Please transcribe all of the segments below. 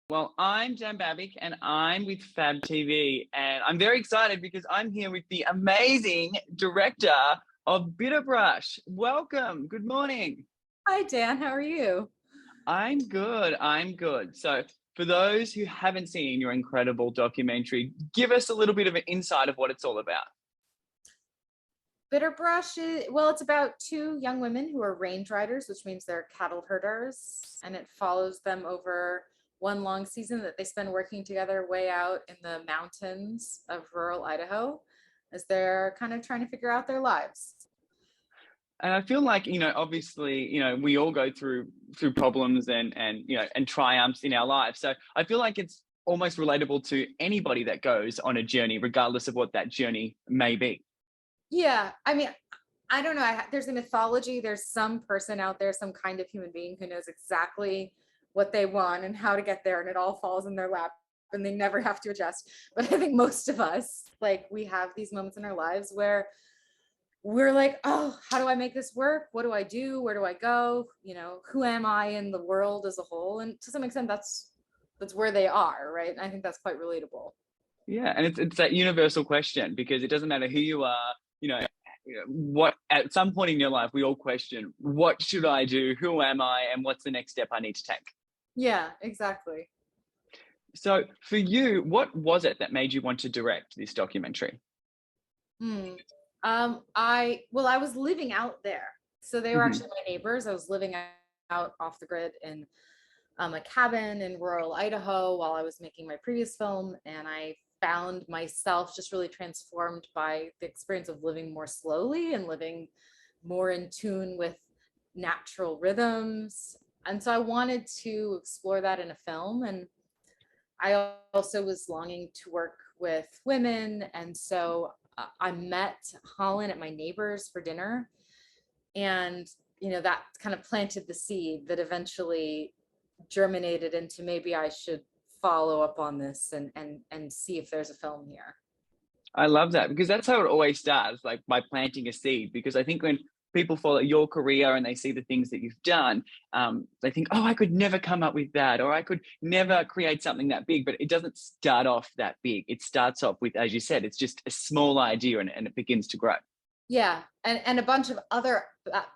Well, I'm Dan Babic and I'm with Fab TV, and I'm very excited because I'm here with the amazing director of Bitterbrush. Welcome. Good morning. Hi, Dan. How are you? I'm good. I'm good. So, for those who haven't seen your incredible documentary, give us a little bit of an insight of what it's all about. Bitterbrush well, it's about two young women who are range riders, which means they're cattle herders, and it follows them over one long season that they spend working together way out in the mountains of rural Idaho as they're kind of trying to figure out their lives. And I feel like, obviously, we all go through problems and triumphs in our lives. So I feel like it's almost relatable to anybody that goes on a journey, regardless of what that journey may be. Yeah, I mean, I don't know. There's a mythology. There's some person out there, some kind of human being who knows exactly what they want and how to get there, and it all falls in their lap and they never have to adjust. But I think most of us, like, we have these moments in our lives where we're like, oh, how do I make this work? What do I do? Where do I go? Who am I in the world as a whole? And to some extent, that's where they are, right? And I think that's quite relatable. Yeah, and it's that universal question because it doesn't matter who you are, what at some point in your life we all question, what should I do? Who am I? And what's the next step I need to take? Yeah, exactly. So for you, what was it that made you want to direct this documentary? Hmm. I was living out there. So they were Hmm. actually my neighbors. I was living out off the grid in a cabin in rural Idaho while I was making my previous film. And I found myself just really transformed by the experience of living more slowly and living more in tune with natural rhythms. And so I wanted to explore that in a film. And I also was longing to work with women. And so I met Holland at my neighbor's for dinner. And, that kind of planted the seed that eventually germinated into maybe I should follow up on this and see if there's a film here. I love that because that's how it always starts, like by planting a seed. Because I think when people follow your career and they see the things that you've done, they think, oh, I could never come up with that, or I could never create something that big. But it doesn't start off that big. It starts off with, as you said, it's just a small idea and it begins to grow. Yeah, and a bunch of other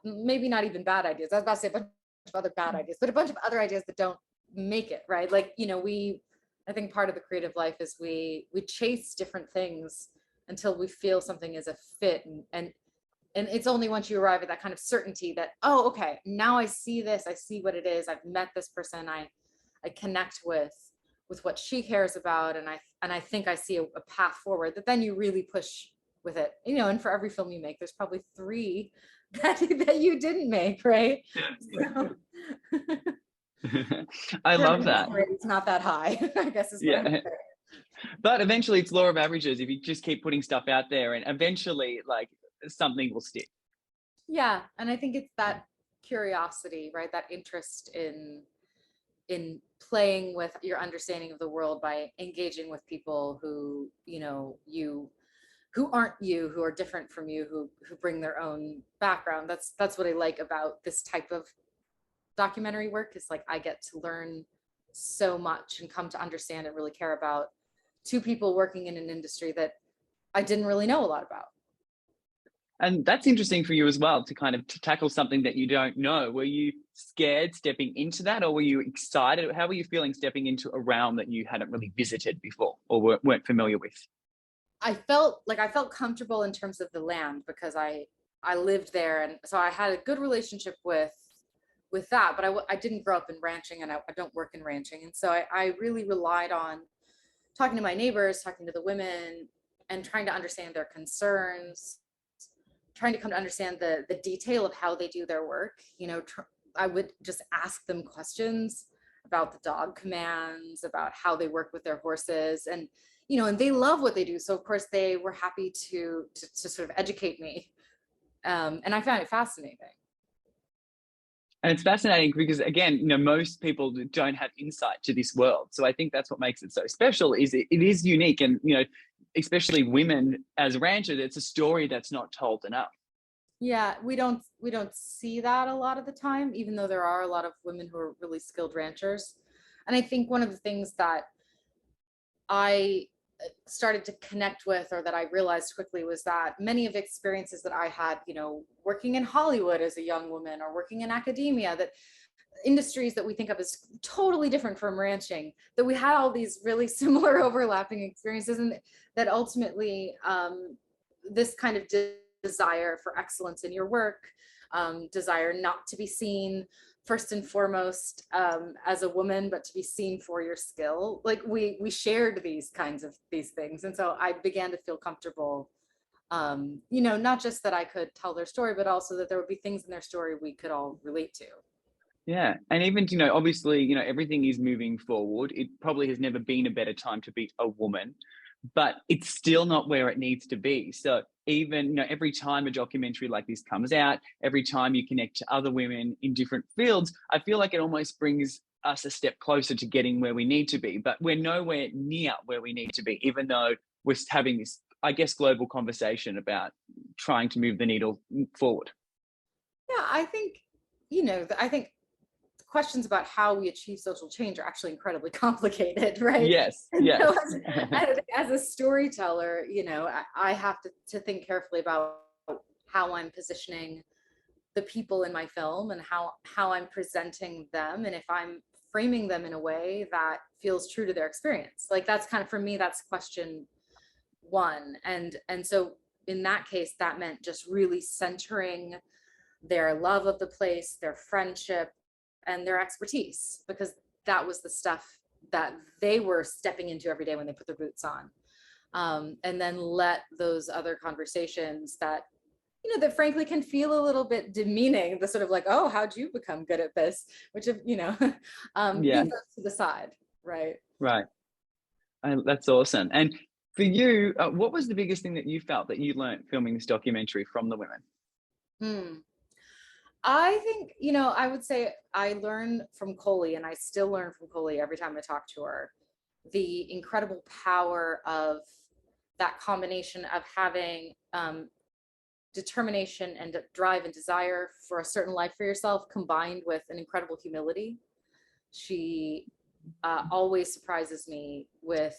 maybe not even bad ideas. I was about to say a bunch of other bad ideas, but a bunch of other ideas that don't make it, right? Like, I think part of the creative life is we chase different things until we feel something is a fit, and it's only once you arrive at that kind of certainty that, oh, okay, now I see this, I see what it is, I've met this person, I connect with what she cares about, and I think I see a path forward, that then you really push with it. And for every film you make, there's probably three that you didn't make, right? So I love that. it's not that high, I guess is what I'm Yeah. saying. But eventually it's law of averages. If you just keep putting stuff out there and eventually like something will stick. Yeah, and I think it's that curiosity, right? That interest in playing with your understanding of the world by engaging with people who, who aren't you, who are different from you, who bring their own background. That's what I like about this type of documentary work, is like I get to learn so much and come to understand and really care about two people working in an industry that I didn't really know a lot about. And that's interesting for you as well to kind of to tackle something that you don't know. Were you scared stepping into that, or were you excited? How were you feeling stepping into a realm that you hadn't really visited before or weren't familiar with? I felt comfortable in terms of the land because I lived there, and so I had a good relationship with that. But I didn't grow up in ranching, and I don't work in ranching, and so I really relied on talking to my neighbors, talking to the women, and trying to understand their concerns, trying to come to understand the detail of how they do their work. I would just ask them questions about the dog commands, about how they work with their horses, and they love what they do. So of course they were happy to sort of educate me, and I found it fascinating. And it's fascinating because again, most people don't have insight to this world. So I think that's what makes it so special is it is unique. And, especially women as ranchers, it's a story that's not told enough. Yeah, we don't see that a lot of the time, even though there are a lot of women who are really skilled ranchers. And I think one of the things that I started to connect with, or that I realized quickly, was that many of the experiences that I had, you know, working in Hollywood as a young woman, or working in academia, that industries that we think of as totally different from ranching, that we had all these really similar overlapping experiences, and that ultimately this kind of desire for excellence in your work, desire not to be seen first and foremost as a woman, but to be seen for your skill. Like we shared these kinds of these things. And so I began to feel comfortable, you know, not just that I could tell their story, but also that there would be things in their story we could all relate to. Yeah. And even, you know, obviously, you know, everything is moving forward. It probably has never been a better time to be a woman, but it's still not where it needs to be. So even, you know, every time a documentary like this comes out, every time you connect to other women in different fields, I feel like it almost brings us a step closer to getting where we need to be. But we're nowhere near where we need to be, even though we're having this, I guess, global conversation about trying to move the needle forward. Yeah, I think, you know, I think questions about how we achieve social change are actually incredibly complicated, right? Yes, And so yes. as a storyteller, you know, I have to think carefully about how I'm positioning the people in my film, and how I'm presenting them, and if I'm framing them in a way that feels true to their experience. Like that's kind of, for me, that's question one. And so in that case, that meant just really centering their love of the place, their friendship, and their expertise, because that was the stuff that they were stepping into every day when they put their boots on. And then let those other conversations that, you know, that frankly can feel a little bit demeaning, the sort of like, oh, how'd you become good at this? Which, you know, Yeah, leave those to the side, right? right. That's awesome. And for you, what was the biggest thing that you felt that you learned filming this documentary from the women? Hmm. I think, you know, I would say I learned from Coley, and I still learn from Coley every time I talk to her, the incredible power of that combination of having determination and drive and desire for a certain life for yourself, combined with an incredible humility. She always surprises me with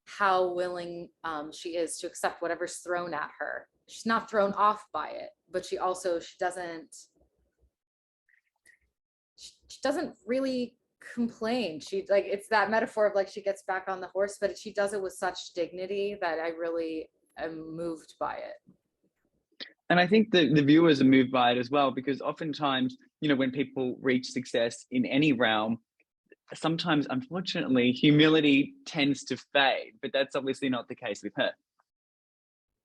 how willing she is to accept whatever's thrown at her. She's not thrown off by it, but she doesn't really complain. She, like, it's that metaphor of like she gets back on the horse, but she does it with such dignity that I really am moved by it. And I think the viewers are moved by it as well, because oftentimes, you know, when people reach success in any realm, sometimes, unfortunately, humility tends to fade, but that's obviously not the case with her.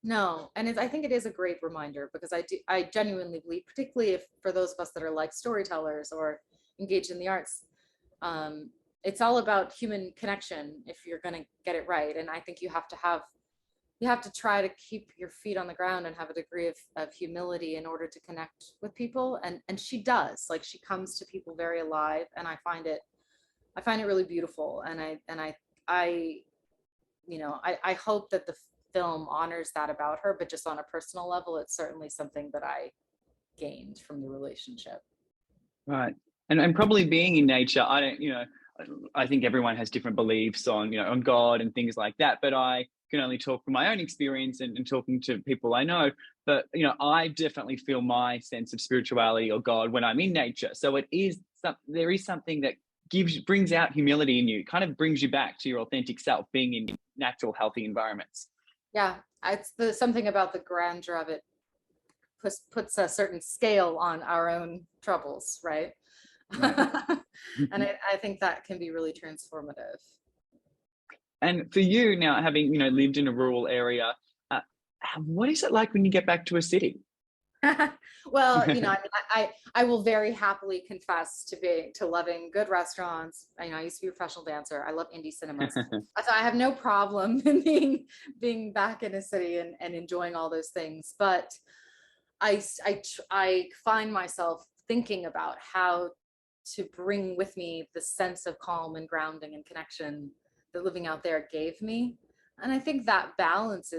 No, and I think it is a great reminder, because I genuinely believe, particularly if for those of us that are like storytellers or engaged in the arts, it's all about human connection if you're going to get it right. And I think you have to try to keep your feet on the ground and have a degree of humility in order to connect with people. And she does, like, she comes to people very alive, and I find it really beautiful. I you know, I hope that the film honors that about her, but just on a personal level, it's certainly something that I gained from the relationship. Right. And probably being in nature, I don't, you know, I think everyone has different beliefs on, you know, on God and things like that. But I can only talk from my own experience and talking to people I know. But, you know, I definitely feel my sense of spirituality or God when I'm in nature. So there is something that brings out humility in you, kind of brings you back to your authentic self, being in natural, healthy environments. Yeah, it's something about the grandeur of it puts a certain scale on our own troubles, right? Right. And I think that can be really transformative. And for you now, having, you know, lived in a rural area, uh, what is it like when you get back to a city? Well, you know, I mean, I will very happily confess to loving good restaurants. You know, I used to be a professional dancer. I love indie cinemas. So I have no problem in being back in a city and enjoying all those things. But I find myself thinking about how to bring with me the sense of calm and grounding and connection that living out there gave me. And I think that balance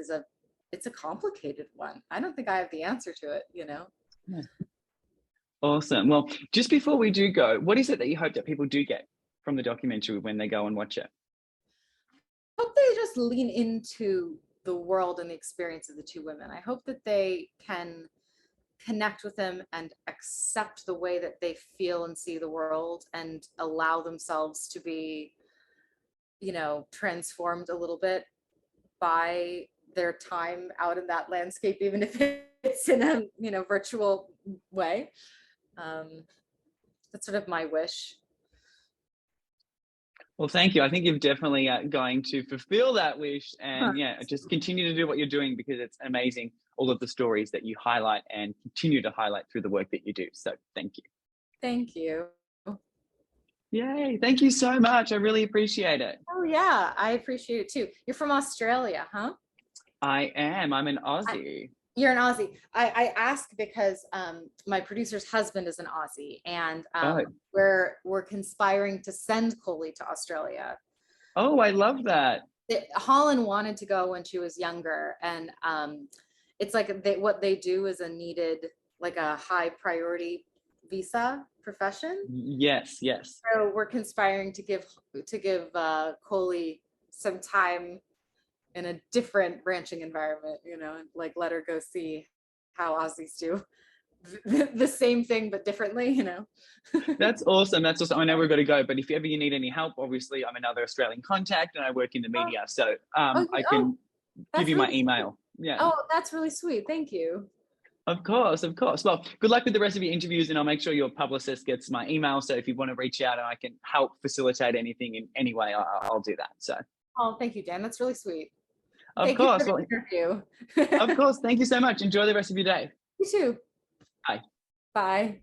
it's a complicated one. I don't think I have the answer to it, you know? Yeah. Awesome. Well, just before we do go, what is it that you hope that people do get from the documentary when they go and watch it? Hope they just lean into the world and the experience of the two women. I hope that they can connect with them and accept the way that they feel and see the world and allow themselves to be, you know, transformed a little bit by their time out in that landscape, even if it's in a, you know, virtual way. That's sort of my wish. Well, thank you. I think you're definitely going to fulfill that wish, and yeah, just continue to do what you're doing, because it's amazing, all of the stories that you highlight and continue to highlight through the work that you do. So thank you. Thank you. Yay. Thank you so much. I really appreciate it. Oh yeah, I appreciate it too. You're from Australia, huh? I am. I'm an Aussie. You're an Aussie. I ask because my producer's husband is an Aussie, and Oh. we're conspiring to send Coley to Australia. Oh, I love that. Holland wanted to go when she was younger, and it's like what they do is a needed, like a high priority visa profession. Yes, yes. So we're conspiring to give Coley some time in a different ranching environment, you know, and like let her go see how Aussies do the same thing but differently, you know. That's awesome. That's awesome. I know we've got to go, but if ever you need any help, obviously I'm another Australian contact and I work in the media, so I can give you my email. Yeah. Oh, that's really sweet. Thank you. Of course, of course. Well, good luck with the rest of your interviews, and I'll make sure your publicist gets my email. So if you want to reach out and I can help facilitate anything in any way, I'll do that. So. Oh, thank you, Dan. That's really sweet. Of course. Thank you for the interview. Of course. Thank you so much. Enjoy the rest of your day. You too. Bye. Bye.